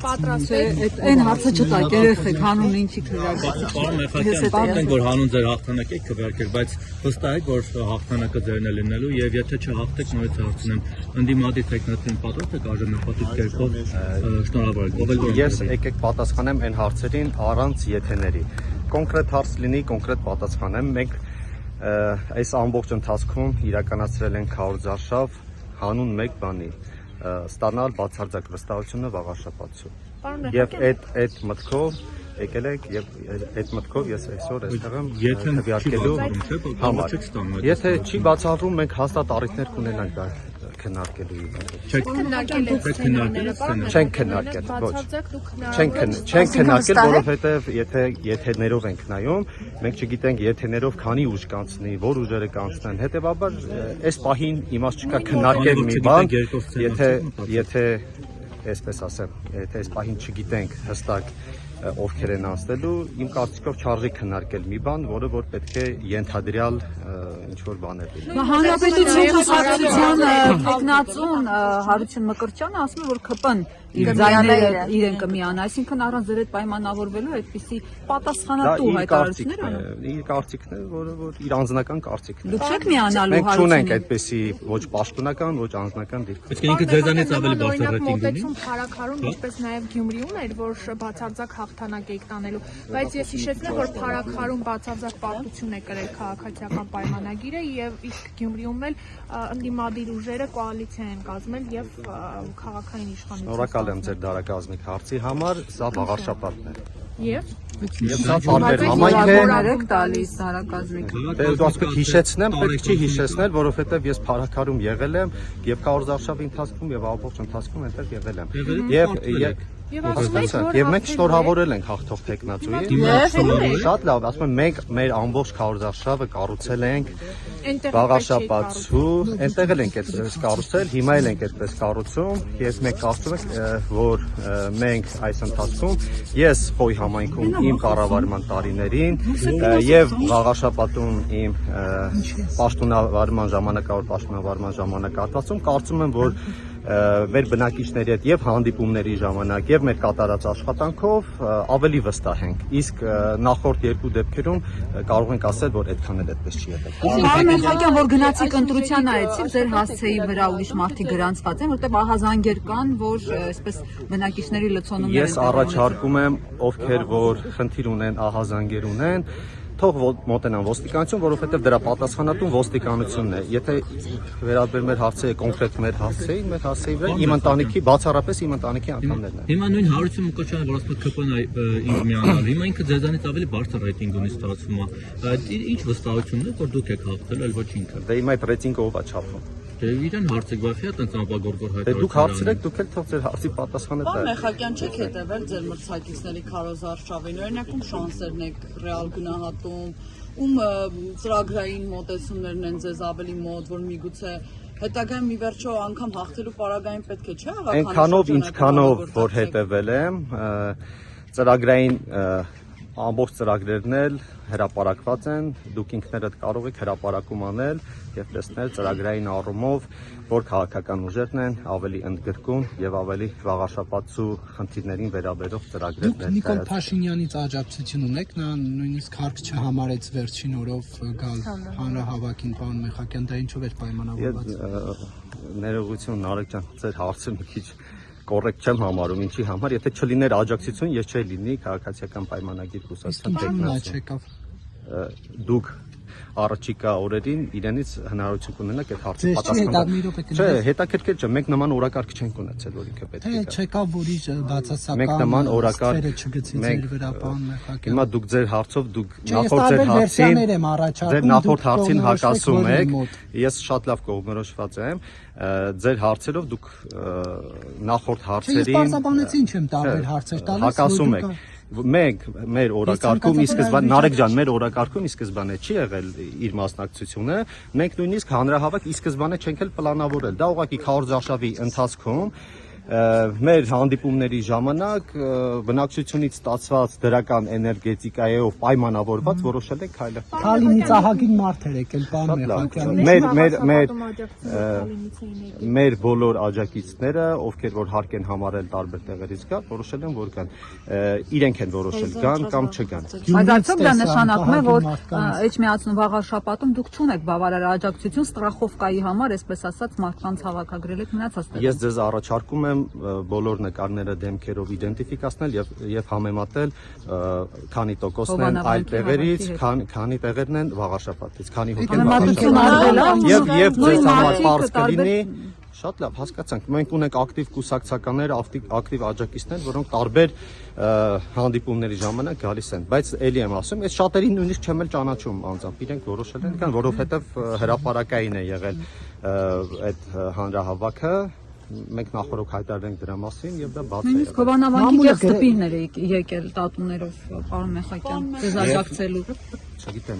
Այն հարցը չտակ երեխեք հանուն ինչի քվեարկեցիք։ Պարոն Մեխակյան, պատմենք, որ հանուն ձեր հաղթանակ եք քվեարկել, բայց վստահ եք, որ հաղթանակը ձերն է լինելու եւ եթե չհաղթեք նորից հարցնեմ, ընդդիմադիր տեխնատին պատրաստ եք արժանապատիվ կերպով շնորհավորել։ Ես եկեք պատասխանեմ այն հարցերին առանց եթեների։ Կոնկրետ հարց լինի, կոնկրետ պատասխանեմ։ Մենք այս ամբողջ ընթացքում իրականացրել ենք քարոզարշավ հանուն մեկ բանի՝ ստանալ բացարձակ վստահությունը վաղաշապատցու։ Եվ այդ մտքով եկել եք եւ այդ մտքով ես այսօր այստեղ եմ քվեարկելու համար։ Եթե չի բացառվում, մենք հաստատ առիթներ կունենանք քննարկելու։ Չենք քննարկել, ոչ։ Չենք քննարկել, որովհետեւ եթե եթերներով ենք նայում, մենք չգիտենք եթերներով քանի ուժ կանցնի, որ ուժերը կանցնեն։ Հետևաբար այս պահին իմաստ չկա քննարկել մի բան, եթե այսպես ասեմ, եթե այս պահին չգիտենք հստակ ովքեր են անցնելու, իմ կարծիքով չարժի քննարկել մի բան, որը որ պետք է ենթադրյալ ինչ-որ բաներ լինի։ Հանրապետության հասարակության տեխնացուն Հարություն Մկրտչյանը ասում է, որ ԿՊ-ն իր ձայները իրեն կմիանա, այսինքն առանց ձեր այդ պայմանավորվելու այդպիսի պատասխանատու հայտարարություններ անում։ Իր կարծիքն է, որը որ իր անձնական կարծիքն է։ Դուք չեք միանալու Մենք չունենք այդպիսի ոչ պաշտոնական, ոչ անձնական դիրք։ Իսկ ինքը ձեզանից ավելի բարձր ռեյտինգ ունի։ Փարաքարում, ինչպես նաև Գյումրիում էր, որ բացարձակ հաղթանակ եք տանելու, բայց ես հիշեցնեմ, որ Փարաքարում բացարձակ պարտություն է կրել քաղաքացիական պայմանագիրը եւ իսկ Գյումրիում էլ ընդդիմադիր ուժերը կոալիցիա են կազմել եւ քաղաքային իշխանություն։ Շնորհակալ եմ ձեր դարակազմիկ հարցի համար, սա վաղաշապատն է։ Եվ սա տարբեր համայնք է տալիս դարակազմիկ։ Դու ասում հիշեցնեմ, պետք չի հիշեցնել, որովհետև ես Փարաքարում եղել եմ եւ քարոզարշավի ընթացքում եւ ամբողջ ընթացքում այնտեղ եղել եմ։ Եվ մենք շնորհավորել ենք հաղթող տեխնացուին։ Շատ լավ, ասում եմ մենք մեր ամբողջ քարոզարշավը կառուցել ենք վաղաշապատցու, այնտեղ էլ ենք այդպես կառուցել, հիմա էլ ենք այդպես կառուցում, եւ մենք կարծում ենք, որ մենք այս ընթացքում ես Խոյ համայնքում իմ կառավարման տարիներին եւ վաղաշապատում իմ պաշտոնավարման ժամանակահատվածում կարծում եմ, որ մեր բնակիչների հետ եւ հանդիպումների ժամանակ եւ մեր կատարած աշխատանքով ավելի վստահ ենք, իսկ նախորդ երկու դեպքերում կարող ենք ասել, որ այդքան էլ այդպես չի եղել։ Պարոն Մեխակյան, որ գնացիք ընտրության այցի, ձեր հասցեի վրա ուրիշ մարդիկ գրանցված են, որտեղ ահազանգեր կան, որ այսպես բնակիչների լցոնումներ են։ Ես առաջարկում եմ, ովքեր որ խնդիր ունեն, ահազանգեր ունեն, թող մոտենան ոստիկանություն, որովհետև դրա պատասխանատուն ոստիկանությունն է։ Եթե վերաբերում մեր հարցերը կոնկրետ մեր հասցեին վրա, իմ ընտանիքի բացառապես իմ ընտանիքի անդամներն են։ Հիմա նույն Հարություն Մկրտչյանը, որ ասում է ԿՊ-ն ինձ միանալ, հիմա ինքը ձեզանից ավելի բարձր ռեյտինգ ունի ստացվում է։ Ինչ վստահությունն է, որ դուք եք հաղթել, այլ ոչ ինքը։ Դե հիմա այդ ռեյտինգը ով է չափում։ Դե իրեն հարցեք, բայց հա տենց ապագորգոր հայտարարություն։ Դուք հարցրեք, դուք էլ թող ձեր հարցի պատասխանը տաք։ Պարոն Մեխակյան, չեք հետևել ձեր մրցակիցների քարոզարշավին, օրինակ ում շանսերն եք ռեալ գնահատում, ում ծրագրային մոտեցումներն են ձեզ ավելի մոտ, որ միգուցե հետագայում մի վերջո անգամ հաղթելու պարագային պետք է չէ աղա։ Այնքանով, ինչքանով որ հետևել եմ, ծրագրային ամբողջ ծրագրերն էլ հրապարակված են, դուք ինքներդ կարող եք հրապարակում անել եւ տեսնել ծրագրային առումով, որ քաղաքական ուժերն են ավելի ընդգրկում եւ ավելի վաղաշապատցու խնդիրներին վերաբերող ծրագրեր ներկայացնում։ Նիկոլ Փաշինյանից աջակցություն ունեք, նա նույնիսկ հարկ չհամարեց վերջին օրով գալ հանրահավաքին, պարոն Մեխակյան, դա ինչով էր պայմանավորված։ Ներողություն, Նարեկ ջան, ձեր հարցը մի քիչ կոռեկտ չեմ համարում, ինչի համար, եթե չլիներ աջակցություն, ես չէի լինի քաղաքացիական պայմանագիր կուսակցության տեխնացու։ Դուք առաջիկա օրերին իրենից հնարավորություն կունենաք այդ հարցը պատասխանել։ Չէ, հետաքրքիր չէ, մենք նման օրակարգ չենք ունեցել, որ ինքը պետք է գա։ Չեկավ, որ իր բացասական մենք նման օրակարգ չգցի ձեր վրա, պարոն Մեխակյան։ Հիմա դուք ձեր հարցով դուք նախորդ հարցին հակասում եք։ Ես շատ լավ կողմնորոշված եմ։ Ձեր հարցերով դուք նախորդ հարցերին պարզաբանեցի ինչ եմ տարբեր հարցեր տալիս, հակասում եք։ Մենք մեր օրակարգում ի սկզբանե Նարեկ ջան, մեր օրակարգում ի սկզբանե չի եղել իր մասնակցությունը, մենք նույնիսկ հանրահավաք ի սկզբանե չենք էլ պլանավորել։ Դա ուղղակի քարոզարշավի ընթացքում մեր հանդիպումների ժամանակ բնակչությունից ստացված դրական էներգետիկայով պայմանավորված որոշել ենք քայլը։ Քալինից ահագին մարդեր եկել, պարոն Մեխակյան։ Մեր բոլոր աջակիցները, ովքեր որ հարկ են համարել տարբեր տեղերից գալ, որոշել են որ գան։ Իրենք են որոշել գան կամ չգան։ Բայց արդյոք դա նշանակում է, որ Էջմիածնու վաղ շաբաթում դուք չունեք բավարար աջակցություն ստրախովկայի համար, այսպես ասած, մարդկանց հավաքագրել եք մնացած տեղում։ Ես ձեզ առաջարկում եմ բոլոր նկարները դեմքերով իդենտիֆիկացնել եւ համեմատել քանի տոկոսն են այլ տեղերից, քանի տեղերն են վաղաշաբաթից, քանի հոգի եւ ձեզ համար բարձ կլինի։ Շատ լավ, հասկացանք։ Մենք ունենք ակտիվ կուսակցականներ, ակտիվ աջակիցներ, որոնք տարբեր հանդիպումների ժամանակ գալիս են։ Բայց ելի եմ ասում, այս շատերին նույնիսկ չեմ էլ ճանաչում անձամբ, իրենք որոշել են կան, որովհետև հրապարակային է եղել այդ հանրահավաքը։ Մենք նախորդ հայտարարենք դրա մասին եւ դա բաց է։ Նույնիսկ Հովանավանքի կեղծ տպիրներ եկել տատուներով, պարոն Մեխակյան, ձեզ աջակցելու։ Չգիտեմ,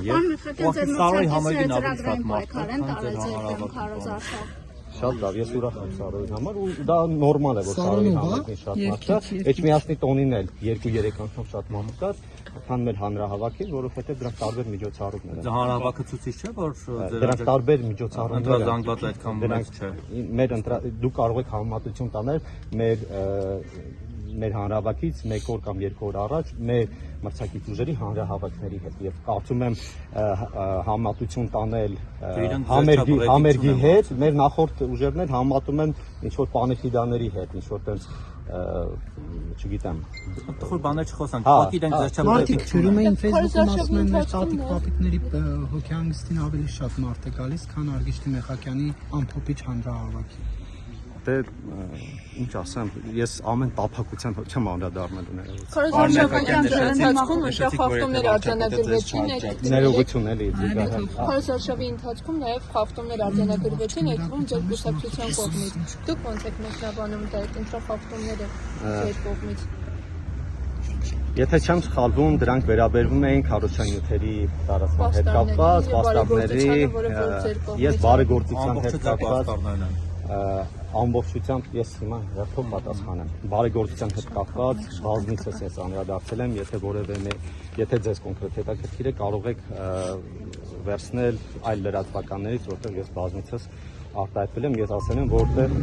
Սարոյի համերգին ավելի շատ մարդիկ են հանրահավաքում։ Շատ լավ, ես ուրախ եմ Սարոյի համար ու դա նորմալ է որ Սարոյի համերգին շատ մարդ կա։ Էջմիածնի տոնին էլ 2-3 անգամ շատ մամուկ կար, քան մեր հանրահավաքին, որովհետեւ դրանք տարբեր միջոցառումներ են։ Դա հանրահավաքը ցույց չէ, որ դրանք տարբեր միջոցառումներ են։ Ընտրազանգված այդքան մեծ չէ։ Մեր դուք կարող եք համեմատություն տանել մեր հանրահավաքից 1 օր կամ 2 օր առաջ մեր մրցակից ուժերի հանրահավաքների հետ եւ կարծում եմ համեմատություն տանել համերգի հետ մեր նախորդ ուժերներ համեմատում են ինչ որ պանեխիդաների հետ ինչ որ տենց չգիտեմ խոր բաներ չխոսանք ուղղակի դենք ձեր չեմ Մարդիկ ջրում էին Facebook-ում ասում են մեր տատիկ պապիկների հոգեհանգստին ավելի շատ մարդ է գալիս, քան Արգիշտի Մեխակյանի ամփոփիչ հանրահավաքի։ Դե ինչ ասեմ, ես ամեն տափակության չեմ անդրադառնալու ներողություն։ Քարոզարշավյան ընթացքում մշտապես խախտումներ արձանագրվեցին ներողություն էլի։ Քարոզարշավի ընթացքում նաև խախտումներ արձանագրվեցին այդ թվում ձեր կուսակցության կողմից։ Դուք ո՞նց եք մեկնաբանում դա այդ ընտրախախտումները ձեր կողմից։ Եթե չեմ սխալվում, դրանք վերաբերվում էին քարոզչանյութերի տարածման հետ կապված, պաստառների, ես բարեգործության հետ կապված ամբողջությամբ ես հիմա հերթով պատասխանեմ։ Բարեգործության հետ կապված բազմիցս ես անդրադարձել եմ, եթե ձեզ կոնկրետ հետաքրքիր է, կարող եք վերցնել այլ լրատվականներից, որտեղ ես բազմիցս արտահայտվել եմ, ես ասել եմ, որտեղ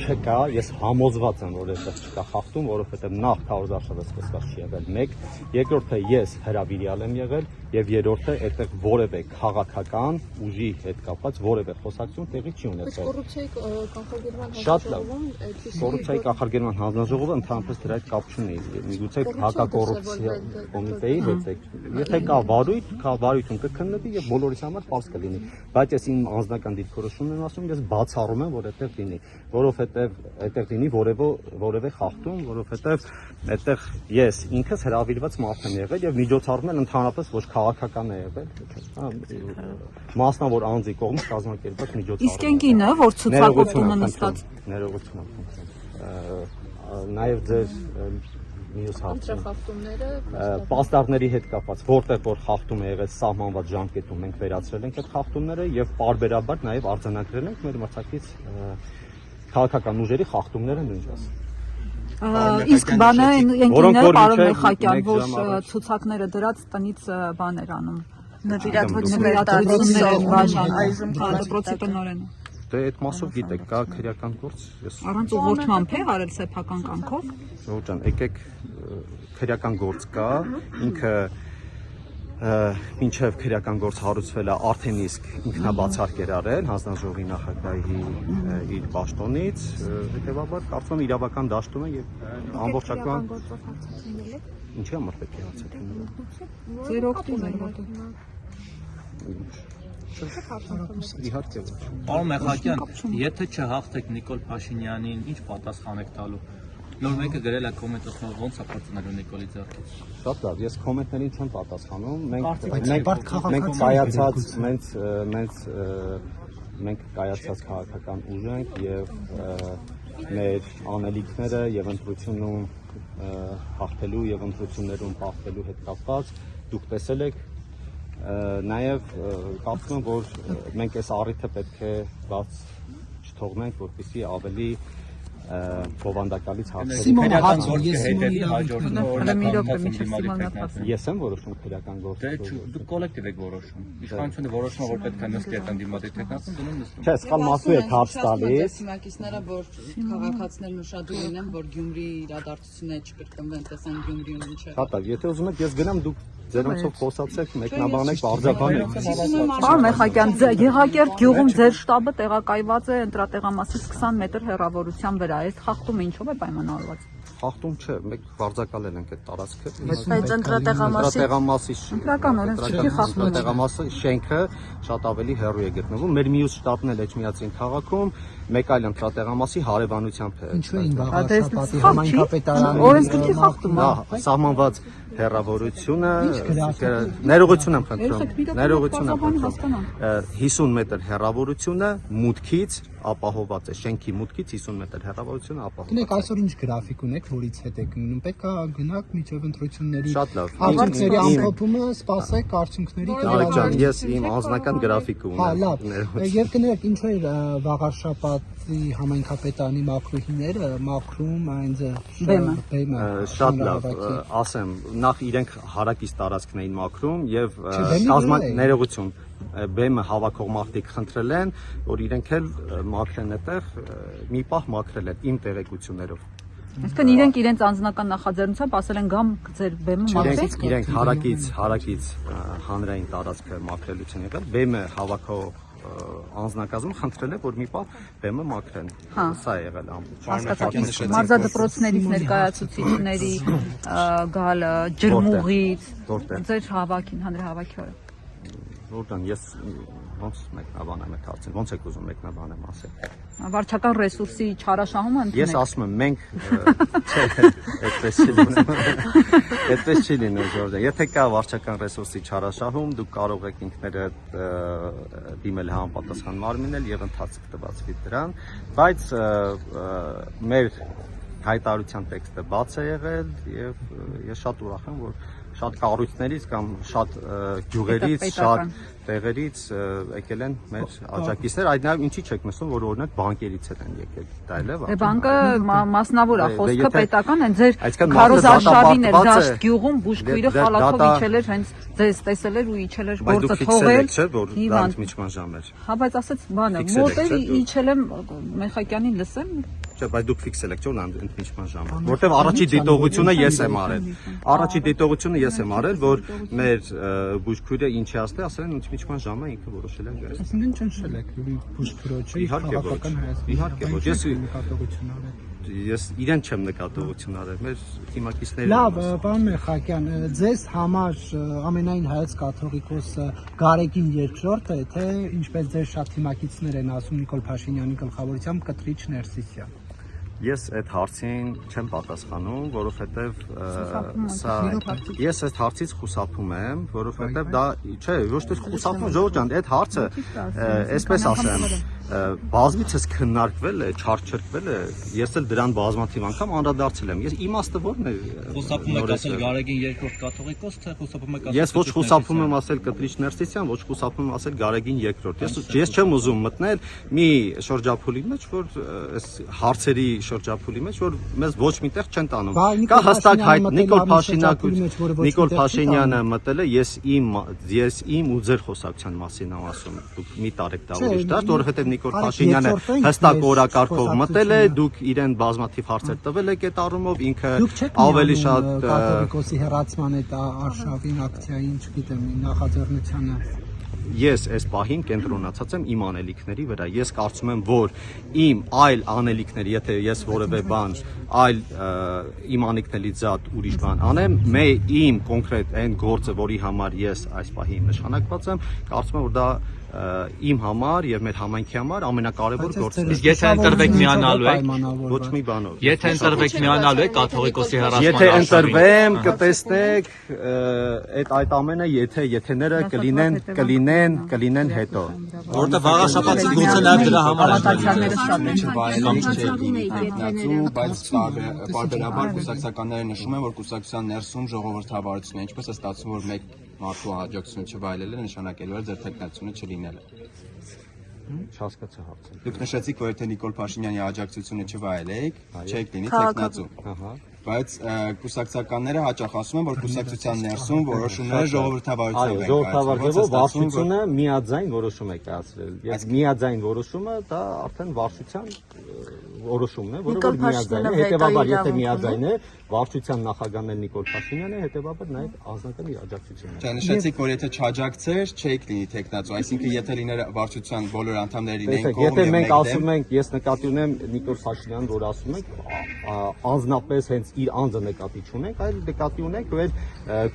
չկա, ես համոզված եմ, որ այդտեղ չկա խախտում, որովհետև նախ քարոզարշավը սկսված չի եղել 1, երկրորդը ես հրավիրյալ եմ եղել եւ երրորդը այդտեղ որևէ քաղաքական ուժի հետ կապված որևէ խոսակցություն տեղի չի ունեցել։ Կոռուպցիայի կանխարգելման Կոռուպցիայի կանխարգելման հանձնաժողովը ընդհանրապես դրա հետ կապ չունի։ Միգուցե հակակոռուպցիա կոմիտեի հետ է։ Եթե կա վարույթում կքննվի եւ բոլորիս համար պարզ կլինի։ Բայց ես իմ անձնական դիրքորոշումն եմ ասում, ես բացառում եմ, որ այդտեղ լինի, որովհետեւ այդտեղ լինի որևէ խախտում, որովհետեւ այդտեղ ես ինքս հրավիրված մարդ եմ եղել եւ միջոցառումն ընդհանրապես ոչ քաղաքական է եղել, մասնավոր անձի կողմից կազմակերպված միջոցառում։ Իսկ ընկինը, որ ցուցակոպտումը նստած։ Ներողություն եմ։ Նաեւ ձեր մյուս խախտումները պաստառների հետ կապված, որտեղ որ խախտում է եղել սահմանված ժամկետում, մենք վերացրել ենք այդ խախտումները եւ պարբերաբար նաեւ արձանագրել ենք մեր մրցակից քաղաքական ուժերի խախտումները նույնպես։ Իսկ բանը ընկինը պարոն Մեխակյան, որ ցուցակները դրած տնից բաներ անում։ Նվիրատվություններ են բաժանում, դպրոցի տնօրենը։ Դե այդ մասով գիտեք, կա քրեական գործ, ես Առանց ուղղորդման է արել սեփական կամքով։ Ժողովուրդ ջան, եկեք քրեական գործ կա, ինքը մինչև քրեական գործ հարուցվել է արդեն իսկ ինքնաբացարկ էր արել հանձնաժողովի նախագահի իր պաշտոնից, հետևաբար կարծում եմ իրավական դաշտում է եւ ամբողջական ինչի համար պետք է հացակին։ Ձեր օգտին էր որտեղ։ Իհարկե։ Պարոն Մեխակյան, եթե չհաղթեք Նիկոլ Փաշինյանին, ինչ պատասխան եք տալու։ Նոր մեկը գրել է կոմենտացիա ոնց է պատասխանելու Նիկոլի ձեռքից։ Շատ լավ, ես կոմենտներին չեմ պատասխանում, մենք կայացած քաղաքական ուժ ենք եւ մեր անելիքները եւ ընտրությունում հաղթելու եւ ընտրություններում հաղթելու հետ կապված դուք տեսել եք նաեւ կարծում եմ որ մենք այս առիթը պետք է բաց չթողնենք որպեսզի ավելի բովանդակալից հարցեր։ Սիմոնը հարց ունի, ես Սիմոնի Ես եմ որոշում քրեական գործը։ Դուք կոլեկտիվ եք որոշում։ Իշխանությունը որոշում է, որ պետք է նստի այդ ընդդիմադիր տեխնիկան, դնում նստում։ Չէ, սխալ մասու եք հարց տալիս։ Թիմակիցները, որ քաղաքացիներն ուշադրում լինեն, որ Գյումրի իրադարձությունները չկրկնվեն, տեսան Գյումրիում ինչ է։ Հատա, եթե ուզում եք ես գնամ դուք ձերոնցով խոսացեք, մեկնաբանեք, բարձրաբանեք։ Պարոն Մեխակյան, Եղակերտ գյուղում ձեր շտաբը տեղակայված է ընտրատեղամասից 20 մետր հեռավորության վրա։ Այս խախտումը ինչով է պայմանավորված։ Խախտում չէ, մեկ վարձակալել ենք այդ տարածքը։ Բայց ընտրատեղամասի Ընտրական օրենսգրքի խախտում է։ Ընտրատեղամասի շենքը շատ ավելի հեռու է գտնվում։ Մեր մյուս շտաբն էլ Էջմիածին քաղաքում մեկ այլ ընտրատեղամասի հարևանությամբ է։ Ինչու են Վաղաշապատի համայնքապետարանի Օրենսգրքի խախտում է։ Սահմանված հեռավորությունը ներողություն եմ խնդրում 50 մետր հեռավորությունը մուտքից ապահոված է շենքի մուտքից 50 մետր հեռավորությունը ապահոված Գնեք այսօր ինչ գրաֆիկ ունեք, որից հետ եք գնում, պետք է գնաք միջև ընտրությունների Շատ լավ արդյունքների ամփոփումը, սպասեք արդյունքների Արեգ ջան ես իմ անձնական գրաֆիկը Հա, ունեմ լավ։ Եվ կներեք ինչու է Վաղարշապատի համայնքապետարանի մաքրուհիները մաքրում այն բեմը շատ լավ ասեմ նախ իրենք հարակից տարածքն էին մաքրում եւ ներողություն բեմը հավաքող մարդիկ խնդրել են որ իրենք էլ մաքրեն այդտեղ մի պահ մաքրել են իմ տեղեկություններով Այսինքն իրենք իրենց անձնական նախաձեռնությամբ ասել են գամ ձեր բեմը մաքրեք իրենք հարակից հանրային տարածքը մաքրելություն եղել բեմը հավաքող անձնակազմը խնդրել է որ մի պահ բեմը մաքրեն սա է եղել մարզադպրոցներից ներկայացուցիչների գալը ջրմուղից ձեր հավաքին հանրահավաքի օրը Որտան ես ոնց մեկնաբանեմ այդ հարցին ոնց եք ուզում մեկնաբանեմ ասել վարչական ռեսուրսի չարաշահումը ընդունեք Ես ասում եմ մենք չէ այդպես չի լինում Ժորժան եթե կա վարչական ռեսուրսի չարաշահում դուք կարող եք ինքներդ դիմել համապատասխան մարմինել եւ ընթացք տվածվի դրան բայց մեր հայտարարության տեքստը բաց է եղել եւ ես շատ ուրախ եմ որ շատ կառույցներից կամ շատ գյուղերից, շատ տեղերից եկել են մեր աջակիցներ, այդ նաև ինչի չեք նշում, որ օրինակ բանկերից են եկել, դա էլ է։ Բանկը մասնավոր է, խոսքը պետական են, ձեր քարոզարշավին էր դաշտ գյուղում բուժքույրը խալաթով իջել էր, հենց ձեզ տեսել էր ու իջել էր գործը թողել։ Դա ընդմիջման ժամ էր։ Հա, բայց ասեց բանը, մոտեր իջել եմ Մեխակյանին լսեմ։ Չէ, բայց դուք ֆիքսել եք, չէ՞, ընդմիջման ժամը։ Որտեվ առաջի դիտողությունը ես եմ արել։ Առաջի դիտողությունը ես եմ արել, որ մեր բուժքույրը ինչի ասել է, ասել են ընդմիջման ժամը ինքը որոշել է գալ։ Այսինքն ճնշել եք բուժքույրոջը քաղաքական հայացքից։ Իհարկե ոչ, նկատողություն արել։ Ես իրեն չեմ նկատողություն արել, մեր թիմակիցները։ Լավ, պարոն Մեխակյան, ձեզ համար ամենայն հայոց կաթողիկոսը Գարեգին երկրորդը է, թե ինչպես ձեր շատ թիմակիցներ են ասում Նիկոլ Փաշինյանի գլխավորությամբ Կտրիչ Ներսիսյան։ Ես այդ հարցին չեմ պատասխանում, որովհետև ես այդ հարցից խուսափում եմ, որովհետև դա չէ, ոչ թե խուսափում Ժորժան, այդ հարցը, այսպես ասեմ, բազմիցս քննարկվել է, չարչրկվել է, ես էլ դրան բազմաթիվ անգամ անդրադարձել եմ։ Ես իմաստը ո՞րն է։ Խուսափում եք ասել Գարեգին երկրորդ կաթողիկոս, թե խուսափում եք ասել Ես ոչ խուսափում եմ ասել Կտրիչ Ներսիսյան, ոչ խուսափում եմ ասել Գարեգին երկրորդ։ Ես չեմ ուզում մտնել մի շրջափուլի մեջ, որ այս հարցերի շրջափուլի մեջ, որ մեզ ոչ միտեղ չեն տանում։ Կա հստակ հայտ Նիկոլ Փաշինյանը մտել է, ես իմ ու ձեր խոսակցության մասին եմ ասում։ Դուք մի տարեք դա ուրիշ դարձ, որովհետև Նիկոլ Փաշինյանը հստակ օրակարգով մտել է, դուք իրեն բազմաթիվ հարցեր տվել եք այդ առումով, ինքը ավելի շատ կաթողիկոսի հեռացման այդ արշավին ակցիային, չգիտեմ, նախաձեռնությանը Ես այս պահին կենտրոնացած եմ իմ անելիքների վրա։ Ես կարծում եմ, որ իմ այլ անելիքների, եթե ես որևէ բան, այլ իմ անելիքներից զատ ուրիշ բան անեմ, իմ կոնկրետ այն գործը, որի համար ես այս պահին նշանակված եմ, կարծում եմ, որ դա իմ համար եւ մեր համայնքի համար ամենակարևոր գործն է։ Իսկ եթե ընտրվեք միանալու եք, ոչ մի բանով։ Եթե ընտրվեք միանալու եք կաթողիկոսի հեռացման Եթե ընտրվեմ, կտեսնեք այդ ամենը, եթեները կլինեն հետո։ Որտեղ վաղաշաբաթի գուցե նաեւ դրա համար բայց բարբերաբար կուսակցականները նշում են, որ կուսակցության ներսում ժողովրդավարություն է, ինչպես է ստացվում, որ մեկ մարդու աջակցությունը չվայելելը նշանակելու է ձեր թեկնածությունը չլինելը։ Չհասկացա հարցը։ Դուք նշեցիք, որ եթե Նիկոլ Փաշինյանի աջակցությունը չվայելեիք, չեք լինի տեխնացու։ Ահա։ Բայց կուսակցականները հաճախ ասում են, որ կուսակցության ներսում որոշումները ժողովրդավարությամբ են ժողովրդավարժով վարչությունը միաձայն որոշում է կայացրել։ Ես միաձայն որոշումը դա արդեն վարչության որոշումն է, որը որ միաձայն է, հետեւաբար եթե միաձայն է վարչության նախագահն Նիկոլ Փաշինյանը, հետեւաբար նաև անձնական իր աջակցությունը։ Չէ, նշեցիք, որ եթե չաջակցեր, չէիք լինի տեխնացու, այսինքն եթե լիներ վարչության բոլոր անդամները լինեին կողմ Եթե եւ մենք մեկ ասում ենք, ես նկատի ունեմ Նիկոլ Փաշինյանն, որ ասում ենք, անձնապես հենց իր անձը նկատի չունենք, այլ նկատի ունենք, որ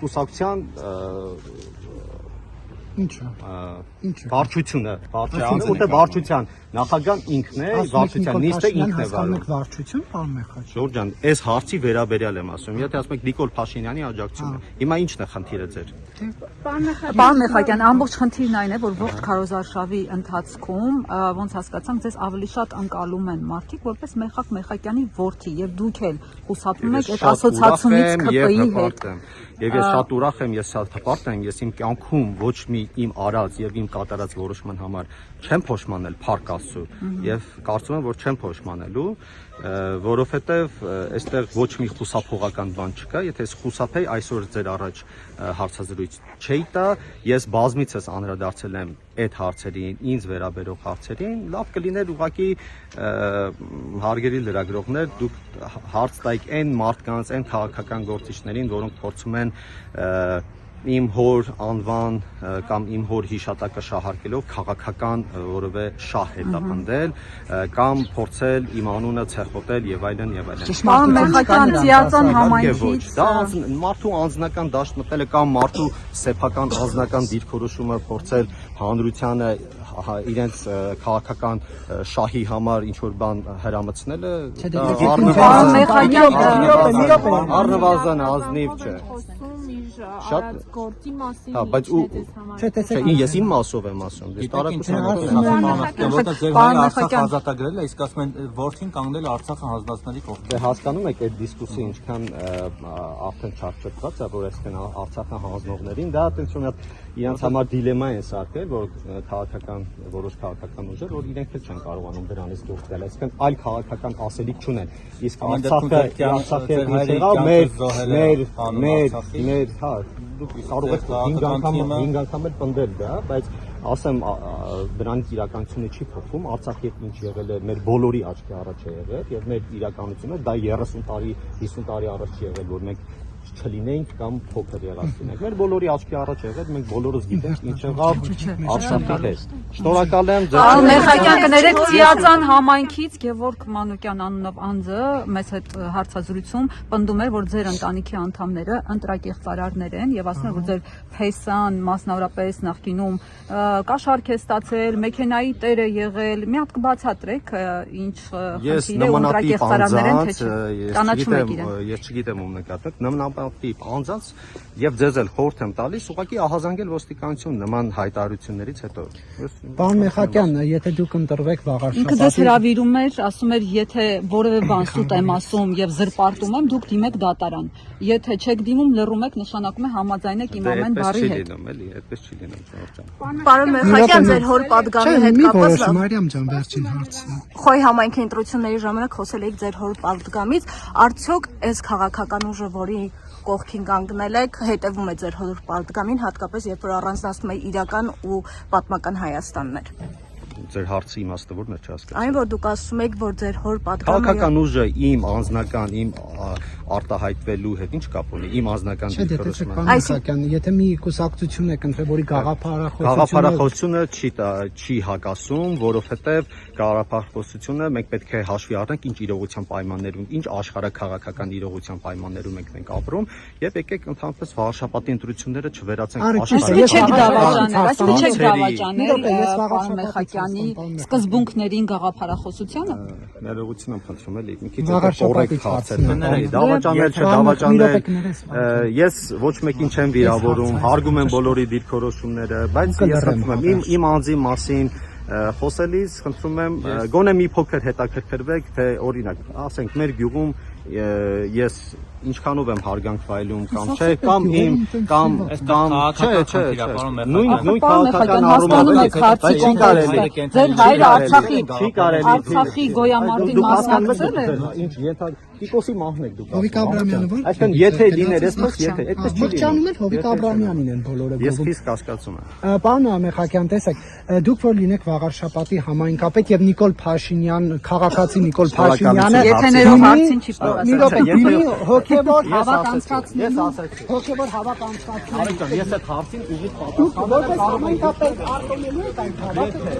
կուսակցության Ինչը։ վարչությունը, որտեղ վարչության նախագահան ինքն է, վարչության նիստը ինքն է վարում։ Վարչություն, պարոն Մեխաչյան։ Ժորժ ջան, այս հարցի վերաբերյալ եմ ասում։ Եթե ասում եք Նիկոլ Փաշինյանի աջակցությունը, հիմա ի՞նչն է խնդիրը ձեր։ Պարոն Մեխակյան, ամբողջ խնդիրն այն է, որ ողջ քարոզարշավի ընթացքում ոնց հասկացանք, ձեզ ավելի շատ ընկալում են մարդիկ որպես Մեխակ Մեխակյանի որդի եւ դուք էլ խուսափում եք այդ ասոցիացիոնից ԿՊ-ի հետ։ Եվ ես շատ ուրախ եմ, ես շատ հպարտ եմ, ես իմ կյանքում ոչ մի իմ արած եւ իմ կատարած որոշման համար չեմ փոշմանել Փառք Աստծո եւ կարծում եմ, որ չեմ փոշմանելու, որովհետեւ այստեղ ոչ մի խուսափողական բան չկա, եթե ես խուսափեի այսօր ձեր առաջ հարցազրույց չէի տա, ես բազմիցս անդրադարձել եմ այդ հարցերին, ինձ վերաբերող հարցերին, լավ կլիներ ուղղակի հարգելի լրագրողներ, դուք հարց տայիք այն մարդկանց, այն քաղաքական գործիչներին, որոնք փորձում են իմ հոր անվան կամ իմ հոր հիշատակը շահարկելով քաղաքական որևէ շահ հետապնդել կամ փորձել իմ անունը ցեղոտել եւ այլն եւ այլն։ Պարոն Մեխակյան, Ծիածան համայնքից դա մարդու անձնական դաշտ մտելը կամ մարդու սեփական անձնական դիրքորոշումը փորձել հանրությանը իրենց քաղաքական շահի համար ինչ որ բան հրամցնելը առնվազն ազնիվ չէ։ Շատ գործի մասին բայց ես իմ մասով եմ ասում, դες տարածության որտեղ ձեր հայը Արցախ ազատագրել է, իսկ ասում են որդին կանգնել Արցախը հանձնածների կողքին։ Դե հասկանում եք այդ դիսկուսիա ինչքան արդեն չարչարված է, որ այսքան Արցախը հանձնողներին դա այդպես մի հատ իրենց համար դիլեմա է սարքել, որ քաղաքական որոշ քաղաքական ուժեր, որ իրենք էլ չեն կարողանում դրանից դուրս գալ, այսինքն այլ քաղաքական ասելիք չունեն։ Իսկ Արցախը մեր հա դուք կարող եք 5 անգամ էլ պնդել դա, բայց ասեմ դրանից իրականությունը չի փոխվում, Արցախը ինչ եղել է մեր բոլորի աչքի առաջ է եղել եւ մեր իրականությունը դա 30 տարի 50 տարի առաջ չի եղել, որ մենք չլինենք կամ փոքր եղած լինենք։ Մեր բոլորի աչքի առաջ եղել, մենք բոլորս գիտենք ինչ եղավ Արցախի հետ։ Շնորհակալ եմ ձեզ։ Պարոն Մեխակյան, կներեք Ծիածան համայնքից Գևորգ Մանուկյան անունով անձը մեծ հետ հարցազրույցում պնդում էր, որ ձեր ընտանիքի անդամները ընտրակեղծարարներ են եւ ասում են, որ ձեր փեսան մասնավորապես նախկինում կաշառք է ստացել, մեքենայի տեր է եղել։ Մի հատ կբացատրեք ինչ խնդիր է ընտրակեղծարարներ են թե չէ։ Ճանաչում եք իրեն։ Ես չգիտեմ ում նկատեք, նմանատիպ անձանց եւ ձեզ էլ խորհուրդ եմ տալիս ուղղակի ահազանգել ոստիկանություն նման հայտարարություններից հետո։ Պարոն Մեխակյան, եթե դուք ընտրվեք վաղար ինքը ձեզ հրավիրում էր, ասում էր, եթե որևէ բան սուտ եմ ասում եւ զրպարտում եմ, դուք դիմեք դատարան։ Եթե չեք դիմում, լռում եք, նշանակում է համաձայնեք իմ ամեն բառի հետ։ Այդպես չի լինում, Ժորժ։ Պարոն Մեխակյան, ձեր հոր պատգամի հետ կապված Մարիամ ջան, վերջին հարցը։ Խոյ համայնքի ընտրությունների ժամանակ խոսել եք ձեր հոր պատգամից, արդյոք այս քաղաքական ուժը, որի կողքին կանգնել եք, հետևում է ձեր հոր պատգամին, հատկապես երբ որ առանձնացնում է իրական ու պատմական Հայաստաններ։ Ձեր հարցի իմաստը ո՞րն է չհասկացա։ Այն որ դուք ասում եք, որ ձեր հոր պատգամը քաղաքական ուժը իմ անձնական իմ արտահայտվելու հետ ինչ կապ ունի իմ անձնական դիրքորոշման։ Այսինքն, եթե մի կուսակցություն եք ընտրել, որի գաղափարախոսությունը չի հակասում, որովհետև գաղափարախոսությունը մենք պետք է հաշվի առնենք ինչ իրողության պայմաններում, ինչ աշխարհաքաղաքական իրողության պայմաններում ենք ապրում, եւ եկեք ընդհանրապես վարշապատի ընտրությունները չվերածենք աշխարհի։ Չեք դավաճանել, պարոն Մեխակյանի սկզբունքներին գաղափարախոսությանը։ Ներողություն եմ խնդրում էլի, մի քիչ կոռեկտ հարցեր տալի։ Դավաճանել չդավաճանել։ Ես ոչ մեկին չեմ վիրավորում, հարգում եմ բոլորի դիրքորոշումները, բայց ես խնդրում եմ իմ անձի մասին խոսելիս խնդրում եմ գոնե մի փոքր հետաքրքրվեք, թե օրինակ, ասենք մեր գյուղում ես ինչքանով եմ հարգանք վայելում կամ չէ, կամ իմ կամ նույն քաղաքական առումով բայց չի կարելի ձեր հայրը Արցախի գոյամարտին մասնակցել է ինչ Տիկոսի մահն եք դուք Հովիկ Աբրամյանը ո՞ր այսինքն եթե լիներ այսպես եթե այդպես չի Մրճանում էլ Հովիկ Աբրամյանին են բոլորը ես քիչ կասկածում եմ Պարոն Մեխակյան տեսեք դուք որ լինեք Վաղարշապատի համայնքապետ եւ Նիկոլ Փաշինյան քաղաքացի Նիկոլ Փաշինյանը եթե ներող հարցին չի պատասխանում հոգեվոր հավաք անցկացնելու ես ասացի հոգեվոր հավաք անցկացնելու Արեգան ես այդ հարցին ուղիղ պատասխան որպես համայնքապետ արտոնելու եք այդ հավաքը